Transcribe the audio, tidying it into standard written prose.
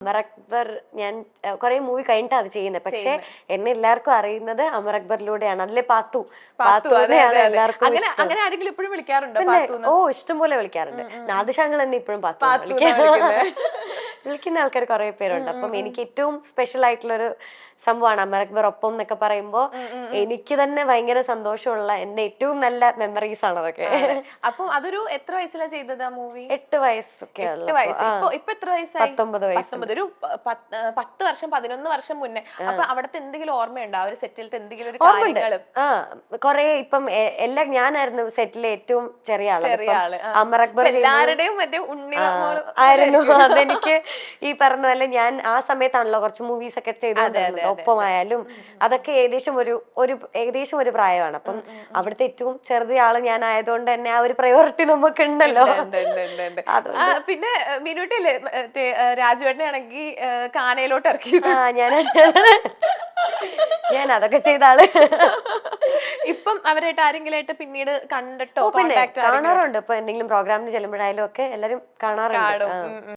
അമർ അക്ബർ ഞാൻ കുറെ മൂവി കഴിഞ്ഞിട്ട് അത് ചെയ്യുന്നത്. പക്ഷെ എന്നെ എല്ലാവർക്കും അറിയുന്നത് അമർ അക്ബറിലൂടെയാണ്. അതിലെ പാത്തു പാത്തുവിനെയാണ് എല്ലാവർക്കും അങ്ങനെ ആരെങ്കിലും ഇപ്പോഴും വിളിക്കാറുണ്ടോ? ഓ ഇഷ്ടംപോലെ വിളിക്കാറുണ്ട്. നാദിഷാങ്ങൾ തന്നെ ഇപ്പോഴും പാത്തു വിളിക്കുന്ന ആൾക്കാർ കുറെ പേരുണ്ട്. അപ്പം എനിക്ക് ഏറ്റവും സ്പെഷ്യൽ ആയിട്ടുള്ള ഒരു സംഭവമാണ് അമർ അക്ബർ ഒപ്പം എന്നൊക്കെ പറയുമ്പോ എനിക്ക് തന്നെ ഭയങ്കര സന്തോഷമുള്ള എന്റെ ഏറ്റവും നല്ല മെമ്മറീസ് ആണ് അതൊക്കെ. അപ്പൊ അതൊരു എത്ര വയസ്സിലാ ചെയ്തത് ആ മൂവി? 8 വയസ്സൊക്കെ ഇപ്പൊ എത്ര വയസ്സായി? 19 വയസ്സ്. ഒരു 10 വർഷം 11 വർഷം മുന്നേ. അപ്പൊ അവിടത്തെ എന്തെങ്കിലും ഓർമ്മയുണ്ടോ? ആ ഒരു സെറ്റിലത്തെ എന്തെങ്കിലും ഒരു കാര്യങ്ങളും? കൊറേ ഇപ്പം എല്ലാം ഞാനായിരുന്നു സെറ്റിലെ ഏറ്റവും ചെറിയ ആള്. അമർ അക്ബർ എല്ലാവരുടെയും മറ്റേ ആയിരുന്നു. അതെനിക്ക് ഈ പറഞ്ഞ പോലെ ഞാൻ ആ സമയത്താണല്ലോ കുറച്ച് മൂവീസ് ഒക്കെ ചെയ്തോണ്ടിരുന്നത്. ഒപ്പമായാലും അതൊക്കെ ഏകദേശം ഒരു പ്രായമാണ്. അപ്പം അവിടുത്തെ ഏറ്റവും ചെറിയ ആള് ഞാൻ ആയതുകൊണ്ട് തന്നെ ആ ഒരു പ്രയോറിറ്റി നമുക്ക് ഉണ്ടല്ലോ. പിന്നെ മിനുട്ടില്ലേ രാജുവേട്ടനെ ആണെങ്കിൽ കാനയിലോട്ട് ഇറക്കി. ഞാൻ അതൊക്കെ ചെയ്ത ആള്. ഇപ്പം അവരായിട്ട് ആരെങ്കിലും പിന്നീട് കണ്ടിട്ടോ? കാണാറുണ്ട്. ഇപ്പൊ എന്തെങ്കിലും പ്രോഗ്രാമിന് ചെല്ലുമ്പോഴായാലും ഒക്കെ എല്ലാരും കാണാറുണ്ട്.